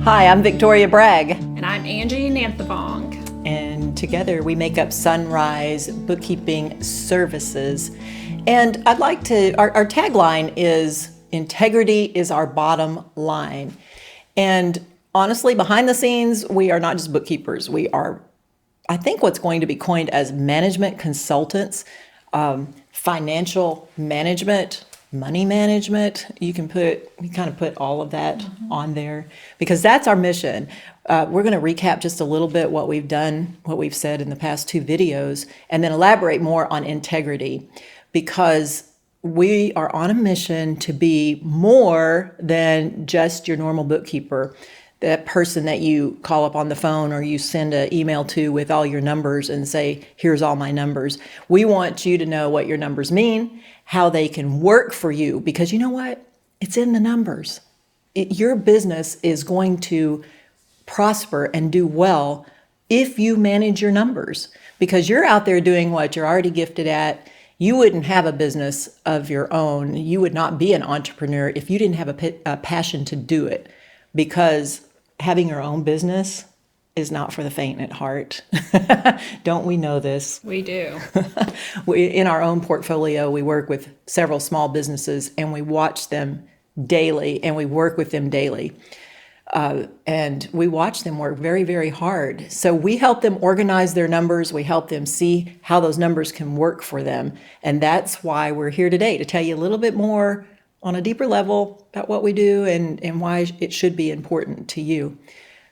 Hi, I'm Victoria Bragg. And I'm Angie Nanthavong. And together we make up Sunrise Bookkeeping Services. And I'd like to, our tagline is integrity is our bottom line. And honestly, behind the scenes, we are not just bookkeepers. We are, I think, what's going to be coined as management consultants, financial management, money management. You kind of put all of that on there because that's our mission. We're going to recap just a little bit what we've done, what we've said in the past two videos, and then elaborate more on integrity because we are on a mission to be more than just your normal bookkeeper, that person that you call up on the phone or you send an email to with all your numbers and say, here's all my numbers. We want you to know what your numbers mean, how they can work for you, because you know what? It's in the numbers. Your business is going to prosper and do well if you manage your numbers, because you're out there doing what you're already gifted at. You wouldn't have a business of your own. You would not be an entrepreneur if you didn't have a passion to do it, because having your own business is not for the faint at heart. Don't we know this? We do. In our own portfolio, we work with several small businesses and we watch them daily and we work with them daily. And we watch them work very, very hard. So we help them organize their numbers. We help them see how those numbers can work for them. And that's why we're here today, to tell you a little bit more on a deeper level about what we do and why it should be important to you.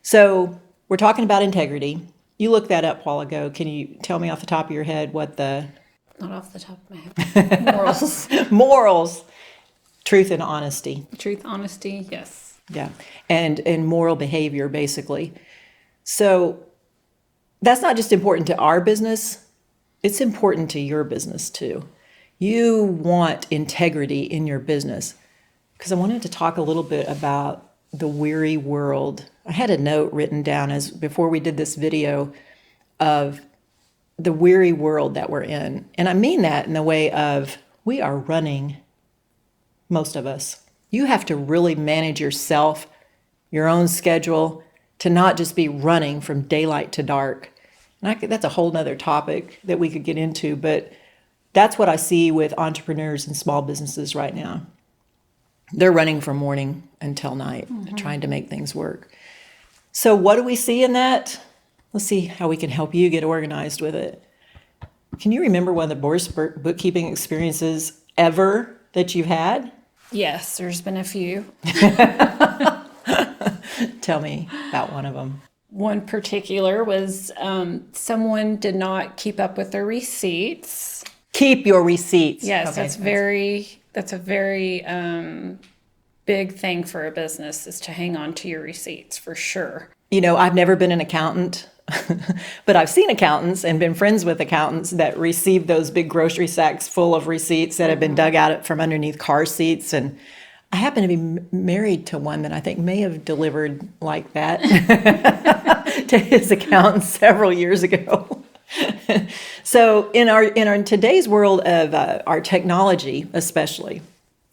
So we're talking about integrity. You looked that up a while ago. Can you tell me off the top of your head what the... Not off the top of my head. Morals. Morals. Truth and honesty. Truth, honesty, yes. Yeah. And moral behavior, basically. So that's not just important to our business. It's important to your business, too. You want integrity in your business, because I wanted to talk a little bit about the weary world. I had a note written down before we did this video of the weary world that we're in. And I mean that in the way of we are running, most of us. You have to really manage yourself, your own schedule, to not just be running from daylight to dark. And that's a whole nother topic that we could get into, but that's what I see with entrepreneurs and small businesses right now. They're running from morning until night, trying to make things work. So what do we see in that? Let's see how we can help you get organized with it. Can you remember one of the worst bookkeeping experiences ever that you've had? Yes, there's been a few. Tell me about one of them. One particular was someone did not keep up with their receipts. Keep your receipts. Yes, okay. That's a very big thing for a business, is to hang on to your receipts, for sure. You know, I've never been an accountant, but I've seen accountants and been friends with accountants that receive those big grocery sacks full of receipts that have been dug out from underneath car seats. And I happen to be married to one that I think may have delivered like that to his accountant several years ago. So in today's world of our technology, especially,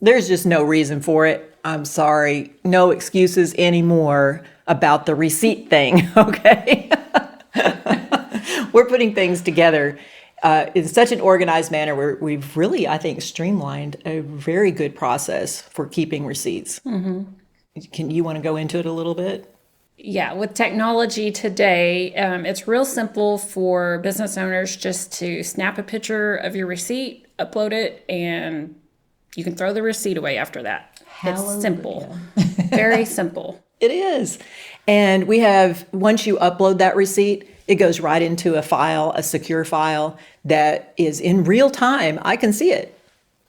there's just no reason for it. I'm sorry, no excuses anymore about the receipt thing. Okay, we're putting things together in such an organized manner where we've really, I think, streamlined a very good process for keeping receipts. Can you want to go into it a little bit? Yeah, with technology today, it's real simple for business owners just to snap a picture of your receipt, upload it, and you can throw the receipt away after that. Hallelujah. It's simple. Very simple. It is. And we have, once you upload that receipt, it goes right into a file, a secure file that is in real time. I can see it.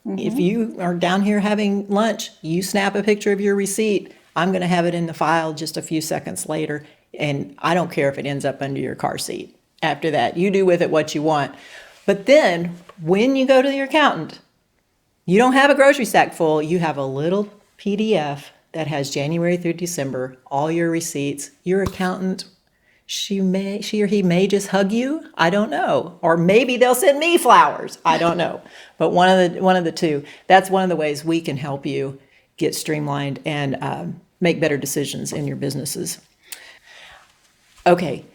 If you are down here having lunch, you snap a picture of your receipt, I'm going to have it in the file just a few seconds later, and I don't care if it ends up under your car seat. After that, you do with it what you want. But then, when you go to your accountant, you don't have a grocery sack full, you have a little PDF that has January through December, all your receipts. Your accountant, she or he may just hug you. I don't know. Or maybe they'll send me flowers. I don't know. But one of the two. That's one of the ways we can help you get streamlined and make better decisions in your businesses. Okay,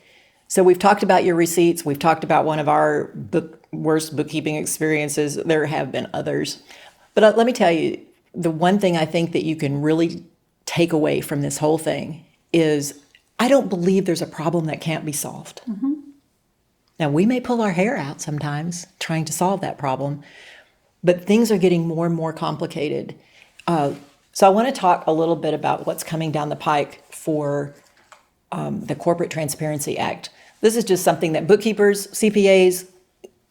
so we've talked about your receipts. We've talked about one of our worst bookkeeping experiences. There have been others. But let me tell you, the one thing I think that you can really take away from this whole thing is I don't believe there's a problem that can't be solved. Now, we may pull our hair out sometimes trying to solve that problem, but things are getting more and more complicated. So I want to talk a little bit about what's coming down the pike for the Corporate Transparency Act. This is just something that bookkeepers, CPAs,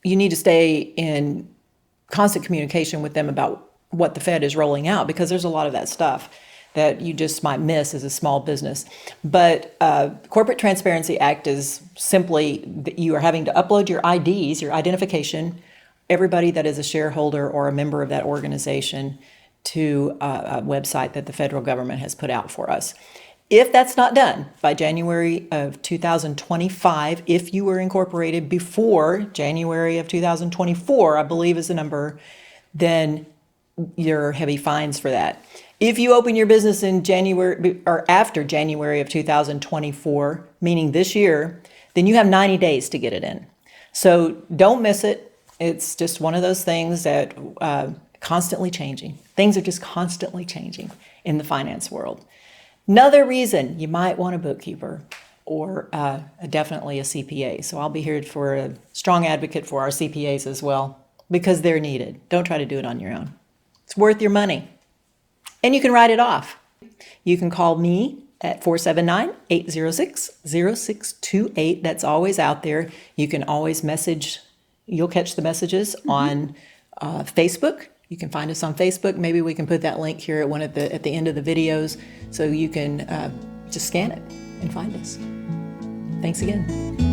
you need to stay in constant communication with them about what the Fed is rolling out, because there's a lot of that stuff that you just might miss as a small business. But Corporate Transparency Act is simply that you are having to upload your IDs, your identification, everybody that is a shareholder or a member of that organization, to a website that the federal government has put out for us. If that's not done by January of 2025, if you were incorporated before January of 2024, I believe is the number, then there are heavy fines for that. If you open your business in January or after January of 2024, meaning this year, then you have 90 days to get it in. So don't miss it. It's just one of those things that constantly changing. Things are just constantly changing in the finance world. Another reason you might want a bookkeeper or definitely a CPA. So I'll be here for a strong advocate for our CPAs as well, because they're needed. Don't try to do it on your own. It's worth your money. And you can write it off. You can call me at 479-806-0628. That's always out there. You can always message. You'll catch the messages on Facebook. You can find us on Facebook. Maybe we can put that link here at the end of the videos, so you can just scan it and find us. Thanks again.